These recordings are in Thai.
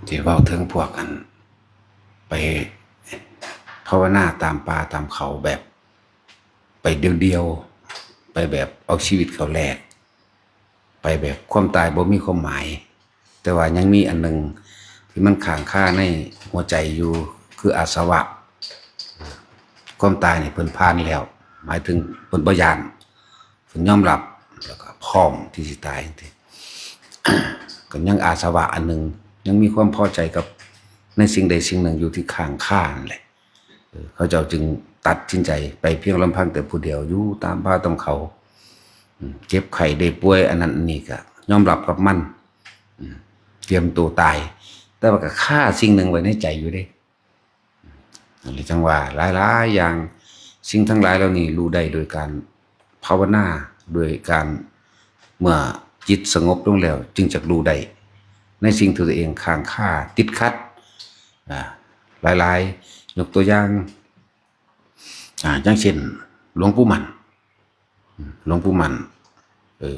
ที่เว้าถึงพวกกันไปภาวนาตามป่าตามเขาแบบไปเดียวๆไปแบบเอาชีวิตเขาแลกไปแบบความตายบ่มีความหมายแต่ว่ายังมีอันหนึ่งที่มันค้างคาในหัวใจอยู่คืออาสวะความตายนี่เพิ่นผ่านแล้วหมายถึงเพิ่นบ่ย้านเพิ่นยอมรับแล้วก็พร้อมที่สิตายจังซี่ก็ยังอาสวะอันหนึ่งยังมีความพอใจกับในสิ่งใดสิ่งหนึ่งอยู่ที่ค้างคานั่นแหละเขาเจ้าจึงตัดสินใจไปเพียงลำพังแต่ผู้เดียวอยู่ตามป่าตามเขาเจ็บไข้ได้ป่วยอันนั้นอันนี้ก็ยอมรับกับมันเตรียมตัวตายแต่ว่าก็ฆ่าสิ่งหนึ่งไว้ในใจอยู่เด้นั่นแหละจังว่าหลายๆอย่างสิ่งทั้งหลายเหล่านี้รู้ได้โดยการภาวนาโดยการเมื่อจิตสงบลงแล้วจึงจะรู้ได้ในสิ่งที่ตัวเองค้างคาติดขัดหลายๆยกตัวอย่างอย่างเช่นหลวงปู่มั่น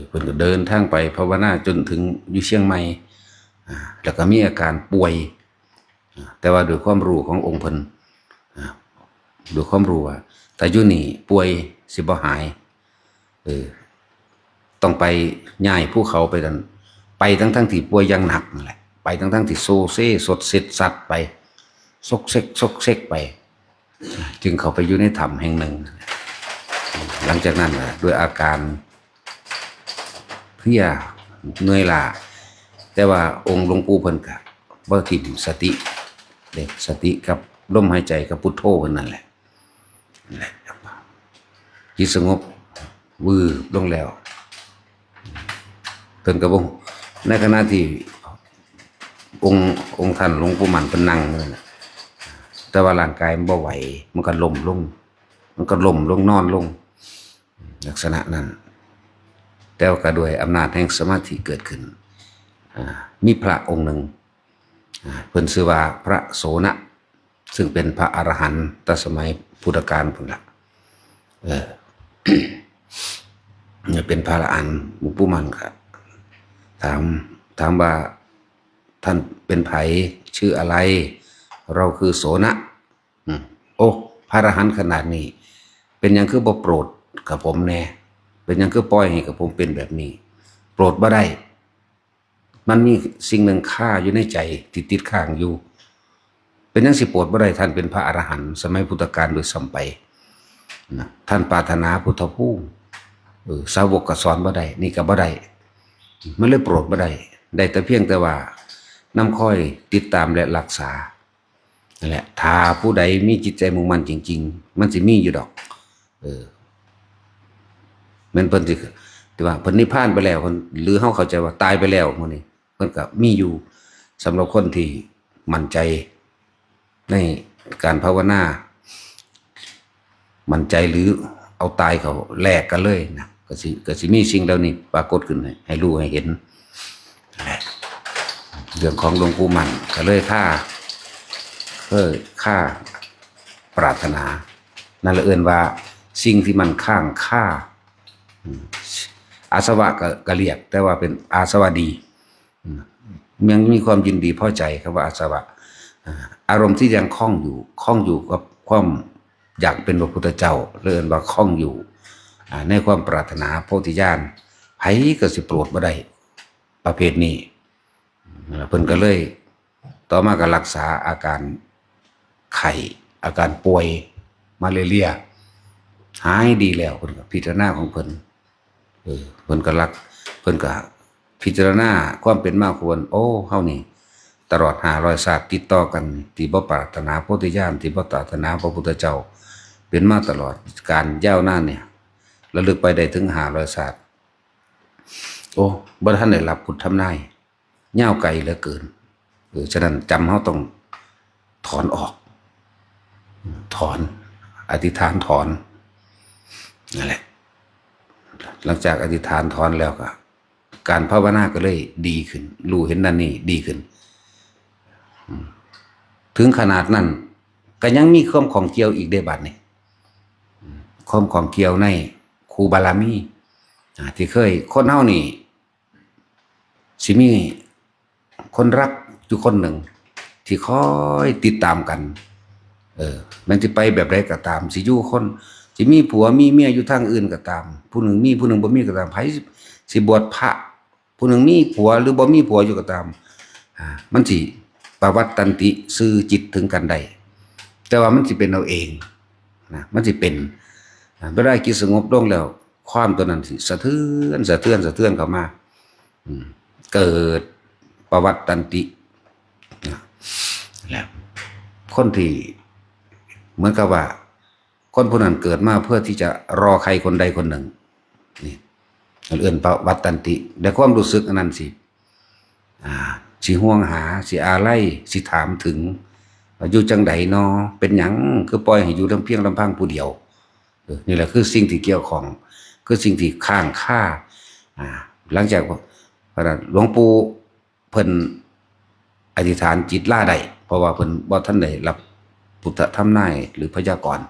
เพิ่นก็เดินทางไปภาวนาจนถึงอยู่เชียงใหม่แล้วก็มีอาการป่วยแต่ว่าด้วยความรู้ขององค์เพิ่นด้วยความรู้ว่าแต่อยู่นี่ป่วยสิบ่หายต้องไปย้ายภูเขาไปนั่นไปทั้งที่ป่วยอย่างหนักนั่นแหละไปทั้งที่โซเซสดเสร็จสัตว์ไปซกเซกไปจึงเข้าไปอยู่ในถ้ำแห่งหนึ่งหลังจากนั้นด้วยอาการเพลียเหนื่อยล้าแต่ว่าองค์หลวงปู่เพิ่นก็บ่ทิ้งสติเด็กสติกับลมหายใจกับพุทโธเพิ่นนั่นแหละจิตสงบวืบลงแล้วเพิ่นก็บ่ในขณะที่องค์ท่านหลวงปู่มั่นเพิ่นนั่งนั่นน่ะแต่ว่าร่างกายมันบ่ไหวมันก็ล้มลงนอนลงลักษณะนั้นแต่ว่าก็ด้วยอำนาจแห่งสมาธิเกิดขึ้นมีพระองค์หนึ่งเพิ่นชื่อว่าพระโสนะซึ่งเป็นพระอรหันต์ตั้งสมัยพุทธกาลพุ่นล่ะเป็นพระอรหันต์หลวงปู่มั่นครับถามว่าท่านเป็นไผชื่ออะไรเราคือโสนะโอ้พระอรหันต์ขนาดนี้เป็นหยังคือบ่โปรดกับผมแน่เป็นหยังคือปล่อยให้กับผมเป็นแบบนี้โปรดบ่ได้มันมีสิ่งหนึ่งฆ่าอยู่ในใจติดข้างอยู่เป็นหยังสิโปรดบ่ได้ท่านเป็นพระอรหันต์สมัยพุทธกาลโดยซ้ำไปท่านปรารถนาพุทธภูมิสาวกก็สอนบ่ได้นี่ก็บ่ได้มันเลยโปรดบ่ได้แต่เพียงแต่ว่านำคอยติดตามและรักษานั่นแหละถ้าผู้ใดมีจิตใจมุ่งมั่นจริงๆมันสิมีอยู่ดอกมันเพิ่นสิแต่ว่าเพิ่นนิพพานไปแล้วหรือเฮาเข้าใจว่าตายไปแล้วมื้อนี้เพิ่นก็มีอยู่สำหรับคนที่มั่นใจในการภาวนามั่นใจหรือเอาตายเขาแลกกันเลยนะก็สิมีสิ่งเหล่านี้ปรากฏขึ้นให้รู้ให้เห็นเรื่องของหลวงปู่มั่นก็เลยค่าปรารถนานั่นละเอิ้นว่าสิ่งที่มันข้างค่าอาสวะก็เรียกแต่ว่าเป็นอาสวะดียังมีความยินดีพอใจครับว่าอาสวะอารมณ์ที่ยังคล้องอยู่กับความอยากเป็นพระพุทธเจ้าเรียกว่าคล้องอยู่ในความปรารถนาโพธิญาณไผก็สิโปรดบ่ได้ประเภทนี้เพิ่นก็เลยต่อมาก็รักษาอาการไข้อาการป่วยมาเลเรียหายดีแล้วเพิ่นก็พิจารณาของเพิ่นเพิ่นก็พิจารณาความเป็นมาควรโอ้เฮานี่ตลอด500ชาติติดต่อกันที่บ่ปรารถนาโพธิญาณที่บ่ปรารถนาพระพุทธเจ้าเป็นมาตลอดการยาวนานเนี่ยระลึกไปได้ถึง500ชาติโอ้บ่ทันได้รับพุทธทำนายยาวไกลเหลือเกินฉะนั้นจำเฮาต้องถอนออกถอนอธิษฐานถอนนั่นแหละหลังจากอธิษฐานถอนแล้วก็การภาวนาก็เลยดีขึ้นรู้เห็นนั่นนี่ดีขึ้นถึงขนาดนั้นก็ยังมีความของเกี่ยวอีกได้บัดนี้ความของเกี่ยวในครูบารมีที่เคยคนเฮานี่สิมีคนรักอยู่คนหนึ่ง ที่คอยติดตามกันมันจะไปแบบไรก็ตามสิอยู่คนสิมีผัวมีเมียอยู่ทางอื่นก็ตามผู้หนึ่งมีผู้หนึ่งบ่มีก็ตามไผสิบวชพระผู้หนึ่งมีผัวหรือบ่มีผัวอยู่ก็ตามมันสิปวัตตันติสื่อจิตถึงกันได้แต่ว่ามันสิเป็นเอาเองนะมันสิเป็นเวลาจิตสงบลงแล้วความตัวนั้นสิสะเทือนเข้ามาเกิดปวัตตันติแล้วคนที่เหมือนกับว่าคนผู้นั้นเกิดมาเพื่อที่จะรอใครคนใดคนหนึ่งนี่เอื่นปวัตตันติแต่ความรู้สึกอันนั้นสิห่วงหาสิอาลัยสิถามถึงอยู่จังใดนอเป็นหยังคือปล่อยให้อยู่ลำเพียงลำพังผู้เดียวนี่แหละคือสิ่งที่เกี่ยวของคือสิ่งที่ข้างค่าหลังจากหลวงปู่เพิ่นอธิษฐานจิตล่าได้เพราะว่าเพิ่นบ่ทันได้รับพุทธธรรมนายหรือพยากรณ์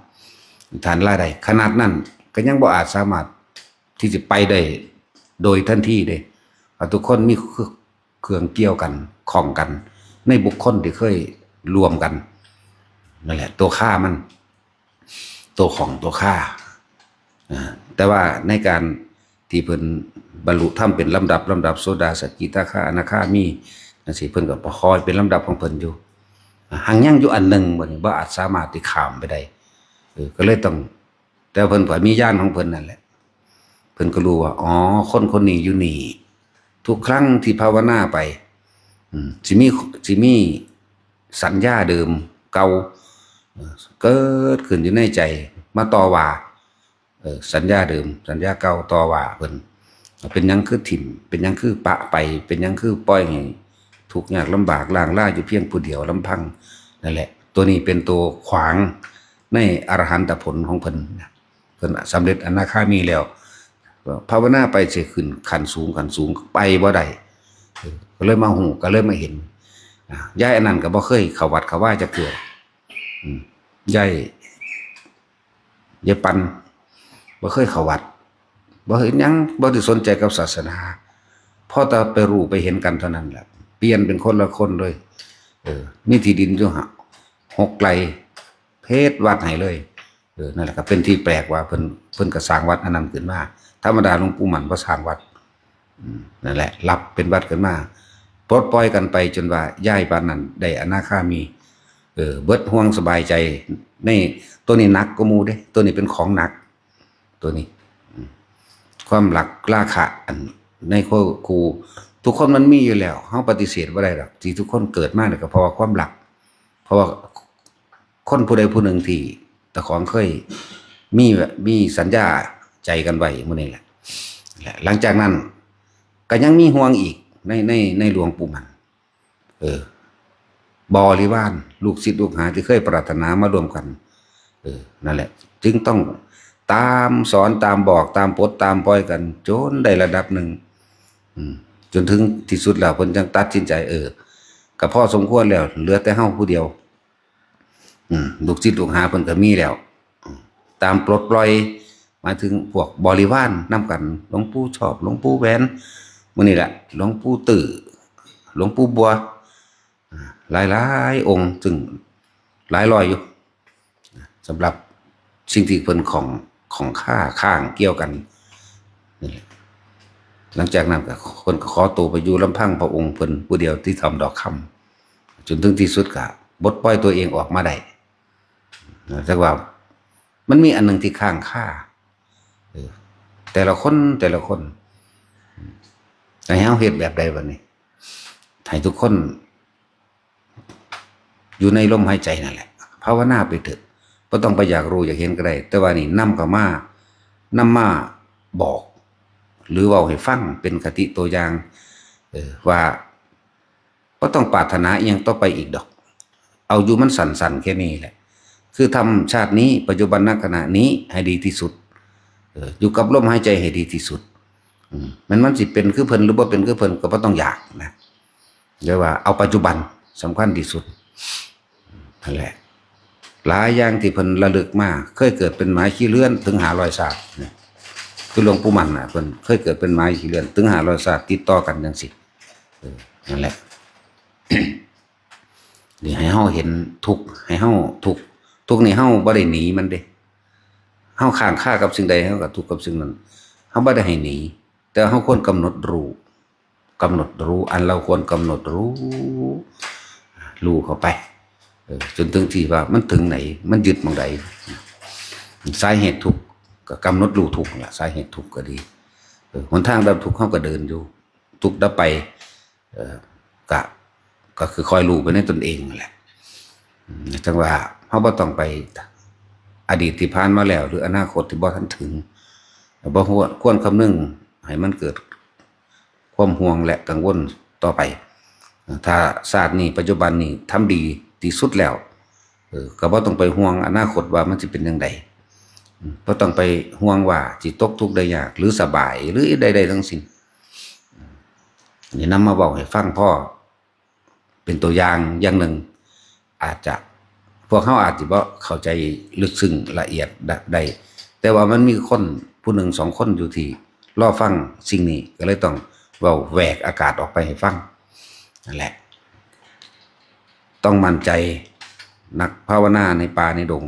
ฐานล่าได้ขนาดนั้นก็ยังบ่อาจสามารถที่จะไปได้โดยทันทีได้ทุกคนมีเครื่องเกี่ยวกันข้องกันในบุคคลที่เคยรวมกันนั่นแหละตัวค่ามันตัวของตัวค่าแต่ว่าในการที่เพิ่นบรรลุธรรมเป็นลำดับโสดาสกิทาคาอนาคามีจังซี่เพิ่นก็คอยเป็นลำดับของเพิ่นอยู่หังยังอยู่อันหนึ่งบ่อาจสามารถที่ข้ามไปได้ก็เลยต้องแต่เพิ่นก็มีญาณของเพิ่นนั่นแหละเพิ่นก็รู้ว่าอ๋อคนนี้อยู่นี่ทุกครั้งที่ภาวนาไปสิมีสัญญาเดิมเก่าเกิดขึ้นอยู่ในใจมาต่อว่าสัญญาเดิมสัญญาเก่าต่อว่าเพิ่นเป็นหยังคือถิ่มเป็นหยังคือปะไปเป็นหยังคือปล่อยให้ทุกข์ยากลำบากล่างล่าอยู่เพียงผู้เดียวลำพังนั่นแหละตัวนี้เป็นตัวขวางในอรหันตผลของเพิ่นสำเร็จอนาคามีแล้วภาวนาไปสิขึ้นขั้นสูงไปบ่ได้ก็เลยมาหูก็เลยมาเห็นยายอันนั้นก็บ่เคยเข้าวัดเข้าว่าจะเกิดยายปันบ่เคยเข้าวัดบ่เห็นหยังบ่ได้สนใจกับศาสนาพอแต่ไปรู้ไปเห็นกันเท่านั้นแหละเปลี่ยนเป็นคนละคนเลยมีที่ดินอยู่6 ไร่เพชรวัดให้เลยนั่นแหละก็เป็นที่แปลกว่าเพิ่นก็สร้างวัดอันนั้นขึ้นมาธรรมดาหลวงปู่มั่นบ่สร้างวัดนั่นแหละรับเป็นวัดขึ้นมาปลดปล่อยกันไปจนว่าย้ายปานนั้นได้อนาคามีเบิดห่วงสบายใจในตัวนี้หนักกว่าหมู่เด้ตัวนี้เป็นของหนักตัวนี้ความหลักราคะอันในครูทุกคนมันมีอยู่แล้วเฮาปฏิเสธบ่ได้หรอกที่ทุกคนเกิดมาเนี่ยก็เพราะว่าความหลักเพราะว่าคนผู้ใดผู้หนึ่งที่แต่ของเคยมีสัญญาใจกันไว้มื้อนี้แหละหลังจากนั้นก็ยังมีห่วงอีกในหลวงปู่มันบริวารลูกศิษย์ลูกหาที่เคยปรารถนามารวมกันนั่นแหละจึงต้องตามสอนตามบอกตามปลดตามปล่อยกันจนได้ระดับหนึ่งจนถึงที่สุดแล้วเพิ่นจังตัดสินใจก็พอสมควรแล้วเหลือแต่เฮาผู้เดียวลูกศิษย์ลูกหาเพิ่นก็มีแล้วตามปลดปล่อยหมายถึงพวกบริวารนำกันหลวงปู่ชอบหลวงปู่แหวนมื้อนี้แหละหลวงปู่ตื้อหลวงปู่บัวหลายองค์ซึ่งหลายร้อยอยู่สำหรับสิ่งที่เพิ่นของข้างเกี่ยวกันนี่แหละหลังจากนั้นก็คนก็ขอตัวไปอยู่ลำพังพระองค์เพิ่นผู้เดียวที่ทำดอกคำจนถึงที่สุดก็บดปล่อยตัวเองออกมาได้แต่ว่ามันมีอันหนึ่งที่ข้างค่าแต่ละคนให้เฮาเฮ็ดแบบใดบัดนี้ให้ทุกคนอยู่ในลมหายใจนั่นแหละภาวนาไปเถิดบ่ต้องไปอยากรู้อยากเห็นก็ได้แต่ว่านี่นำมาบอกหรือเว้าให้ฟังเป็นคติตัวอย่างว่าบ่ต้องปรารถนาอีหยังต่อไปอีกดอกเอาอยู่มันสั้นๆแค่นี้แหละคือทำชาตินี้ปัจจุบันณขณะนี้ให้ดีที่สุดอยู่กับลมหายใจให้ดีที่สุดมันสิเป็นคือเพิ่นหรือบ่เป็นคือเพิ่นก็บ่ต้องอยากนะเรียกว่าเอาปัจจุบันสำคัญที่สุดนั่นแหละหลายอย่างที่เพิ่นระลึกมาเคยเกิดเป็นหมาขี้เลื่อนถึง500ชาติคือหลวงปู่มั่นน่ะเพิ่นเคยเกิดเป็นหมาขี้เลื่อนถึง500ชาติติดต่อกันจังซี่นั่นแหละ นี่ให้เฮาเห็นทุกข์ให้เฮาทุกข์นี่เฮาบ่ได้หนีมันเด้เฮาค้างคากับสิ่งใดเฮาก็ทุกข์กับสิ่งนั้นเฮาบ่ได้ให้หนีแต่เฮาควรกำหนดรู้อันเราควรกำหนดรู้เข้าไปจนถึงที่ว่ามันถึงไหนมันยึดตรงใดสาเหตุทุกข์ก็กำหนดรู้ทุกข์ล่ะสาเหตุทุกข์ก็ดีหนทางดับทุกข์เฮาก็เดินอยู่ทุกข์ดับไปก็คือคอยรู้ไปในตนเองนั่นแหละจังว่าเฮาบ่ต้องไปอดีตที่ผ่านมาแล้วหรืออนาคตที่บ่ทันถึงบ่ควรคำนึงให้มันเกิดความห่วงและกังวลต่อไปถ้าชาตินี้ปัจจุบันนี้ทำดีที่สุดแล้วก็บ่ต้องไปห่วงอนาคตว่ามันสิเป็นจังไดบ่ต้องไปห่วงว่าสิตกทุกข์ได้ยากหรือสบายหรือใดๆทั้งสิ้นนี่นำมาเว้าให้ฟังพ่อเป็นตัวอย่างหนึ่งอาจจะพวกเขาอาจจะบ่เข้าใจลึกซึ้งละเอียดได้แต่ว่ามันมีคนผู้หนึ่งสองคนอยู่ที่รอฟังสิ่งนี้ก็เลยต้องเว้าแหวกอากาศออกไปให้ฟังนั่นแหละต้องมั่นใจนักภาวนาในป่าในดง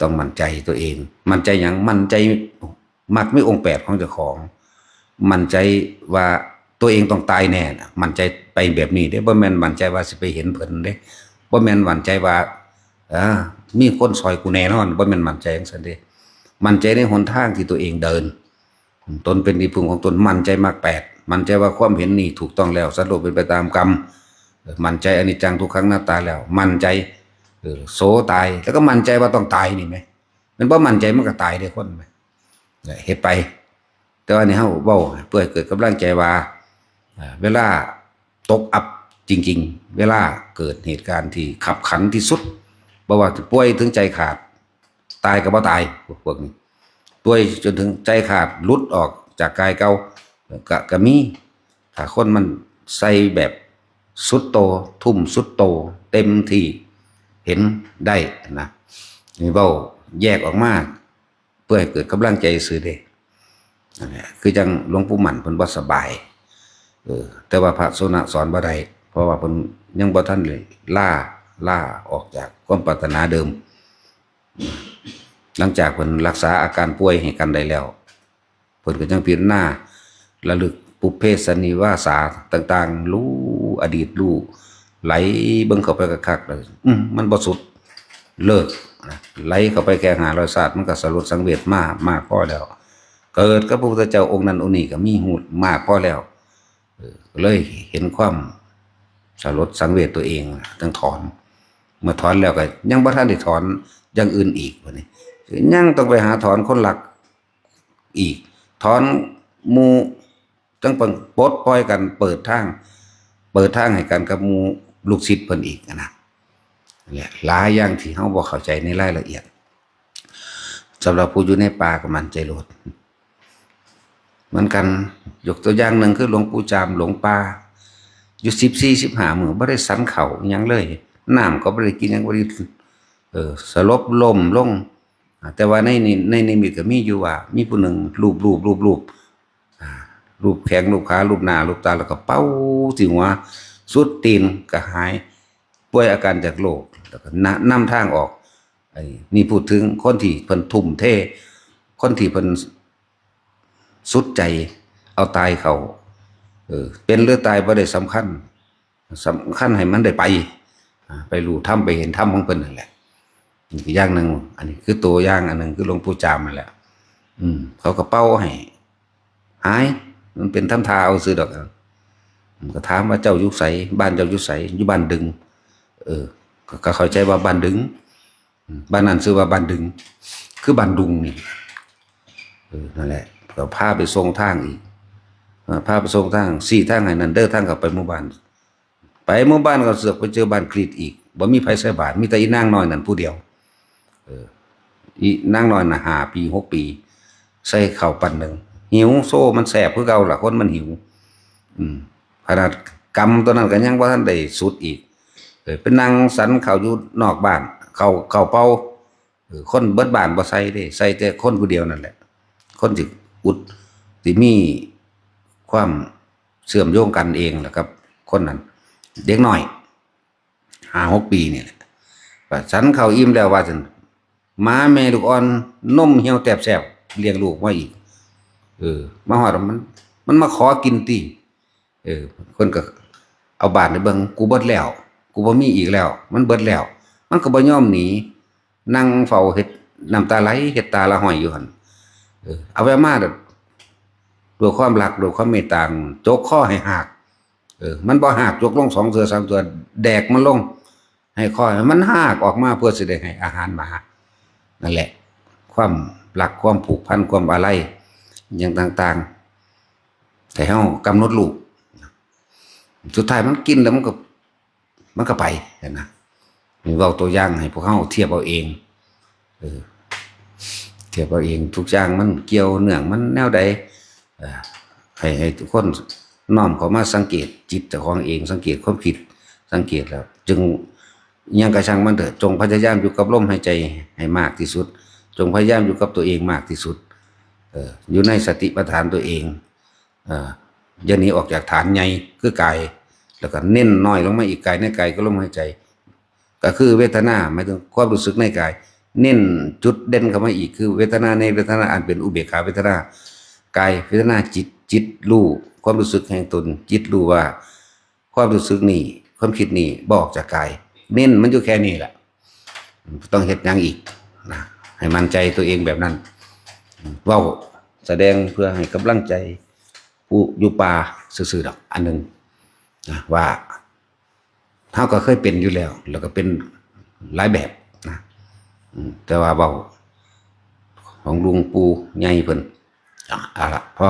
ต้องมั่นใจตัวเองมั่นใจอย่างมั่นใจมักมีองค์8ของเจ้าของมั่นใจว่าตัวเองต้องตายแน่มั่นใจไปแบบนี้เด้บ่แม่นมั่นใจว่าสิไปเห็นเพิ่นเด้บ่แม่นมั่นใจว่ามีคนซอยกูแน่นอนบ่แม่นมั่นใจจังซั่นเด้มั่นใจในหนทางที่ตัวเองเดินตนเป็นที่พึ่งของตนมั่นใจมาก8มั่นใจว่าความเห็นนี้ถูกต้องแล้วสัตว์โลกเป็นไปตามกรรมมั่นใจอนิจจังทุกขังอนัตตาแล้วมั่นใจโสตายแล้วก็มั่นใจว่าต้องตายนี่ไหมมันบ่มั่นใจมันก็ตายได้คนไหมเฮ็ดไปแต่ว่านี่เฮาเว้าเพื่อให้เกิดกำลังใจว่าเวลาตกอับจริงๆเวลาเกิดเหตุการณ์ที่ขับขันที่สุดบ่ว่าจะป่วยถึงใจขาดตายก็บ่ตายพวกนี้ป่วยจนถึงใจขาดหลุดออกจากกายเก่าก็มีถ้าคนมันใส่แบบสุดโตทุ่มสุดโตเต็มที่เห็นได้นะนี่เว้าแยกออกมาเพื่อให้เกิดกำลังใจซื่อเด้นั่นแหละคือจังหลวงปู่หมั่นเพิ่นบ่สบายแต่ว่าพระโสนสอนบ่ได้เพราะว่าเพิ่นยังบ่ทันเลยล่าออกจากความปรารถนาเดิมหลังจากเพิ่นรักษาอาการป่วยให้กันได้แล้วเพิ่นก็จังพิจารณาระลึกปุพเพสนิวาสาต่างๆรู้อดีตรู้ไหลเบิ่งเข้าไปคักๆเลยมันบ่สุดเลิกนะไหลเข้าไปแค่500ศาสตร์มันก็สลดสังเวชมากพอแล้วเกิดกับพระพุทธเจ้าองค์นั้นองค์นี้ก็มีหูมากพอแล้วเลยเห็นความสลดสังเวชตัวเองต้องถอนเมื่อถอนแล้วก็ยังบ่ทันได้ถอนอย่างอื่นอีกว่านี่ยังต้องไปหาถอนคนหลักอีกถอนหมู่จังปลดปล่อยกันเปิดทางให้กันกับหมู่ลูกศิษย์เพิ่นอีกนะเนี่ยหลายอย่างที่เฮาบ่เข้าใจในรายละเอียดสำหรับผู้อยู่ในป่าก็มั่นใจโลดเหมือนกันยกตัวอย่างหนึ่งคือหลวงปู่จามหลงป่าอยู่14-15 มื้อบ่ได้สันข้าวหยังเลยน้ำก็บ่ได้กินหยังบ่ได้สลบล้มลงแต่ว่าในนิมิตก็มีอยู่ว่ามีผู้หนึ่งรูปแขนรูปขารูปหน้ารูปตาแล้วก็เป่าสิหัวสุดตีนก็หายป่วยอาการจากโรคแล้วก็นำทางออกนี่พูดถึงคนที่เพิ่นทุ่มเทคนที่เพิ่นสุดใจเอาตายเขาเป็นหรือตายบ่ได้สำคัญให้มันได้ไปรู้ธรรมไปเห็นธรรมของเพิ่นนั่นแหละอีกอย่างหนึ่งอันนี้คือตัวอย่างอันหนึ่งคือหลวงปู่จามนั่นแหละเขาก็เป่าให้หายมันเป็นทำทาเอาซื้อดอกก็ถามว่าเจ้าอยู่ไสบ้านเจ้าอยู่ไสอยู่บ้านดึงก็เข้าใจว่าบ้านดึงบ้านนั้นชื่อว่าบ้านดึงคือบ้านดุงนี่นั่นแหละก็พาไปส่งทางอีกพาไปส่งทาง4ทางให้นั่นเด้อทางเข้าไปหมู่บ้านก็เสือกไปเจอบ้านกรีดอีกบ่มีไผใส่บาตรมีแต่อีนางน้อยนั่นผู้เดียวอีนางน้อยน่ะ5 ปี6 ปีใส่ข้าวปั้นหนึ่งหิวโซ่มันแสบคือเก่าล่ะคนมันหิวขนาดกรรมตัวนั้นก็ยังบ่ทันได้สุดอีกเป็นนางสันข้าวอยู่นอกบ้านข้าวเป่าคนเบิดบ้านบ่ใส่เด้ใส่แต่คนผู้เดียวนั่นแหละคนที่อุดที่มีความเชื่อมโยงกันเองแหละครับคนนั้นเด็กน้อย 5-6 ปีนี่แหละว่าฉันเข้าอิ่มแล้วว่าซั่นหมาแม่ลูกอ่อนนมเหี่ยวแตบแซ่บเลี้ยงลูกมาอีกมาฮอดมันมาขอกินติเพิ่นก็เอาบาดให้เบิ่งกูเบิดแล้วกูบ่มีอีกแล้ว มันเบิดแล้ว มันก็บ่ยอมหนีนั่งเฝ้าเฮ็ดน้ำตาไหลเฮ็ดตาละห้อยอยู่หั่นเอาไว้มาด้วยความรักด้วยความเมตตาจกคอให้หักมันบ่หักจกลง2 เทื่อ 3 เทื่อแดกมันลงให้คอมันหักออกมาเพื่อสิได้ให้อาหารหมานั่นแหละความรักความผูกพันความอะไรอย่างต่างๆแต่เฮากำหนดลูกสุดท้ายมันกินแล้วมันก็ไปนะนี่เว้าตัวอย่างให้พวกเฮาเทียบเอาเองเทียบเอาเองทุกอย่างมันเกี่ยวเนื่องมันแนวใดให้ทุกคนน้อมเข้ามาสังเกตจิตเจ้าของเองสังเกตความคิดสังเกตแล้วจึงยังกระชังมันเถิดจงพยายามอยู่กับลมหายใจให้มากที่สุดจงพยายามอยู่กับตัวเองมากที่สุดอยู่ในสติปัฏฐานตัวเองอย่าหนีออกจากฐานใหญ่คือกายแล้วก็เน้นน้อยลงมาอีกกายในกายก็ลมหายใจก็คือเวทนาหมายถึงความรู้สึกในกายเน้นจุดเด่นเข้ามาอีกคือเวทนาในเวทนาอันเป็นอุเบกขาเวทนากายเวทนาจิตรู้ความรู้สึกแห่งตนจิตรู้ว่าความรู้สึกนี่ความคิดนี่บอกจากกายเน้นมันอยู่แค่นี้แหละต้องเฮ็ดหยังอีกนะให้มั่นใจตัวเองแบบนั้นเว้าแสดงเพื่อให้กำลังใจผู้อยู่ป่าซื่อๆดอกอันนึงนะว่าเฮาก็เคยเป็นอยู่แล้วแล้วก็เป็นหลายแบบนะแต่ว่าเว้าของลุงปู่ใหญ่เพิ่นล่ะพอ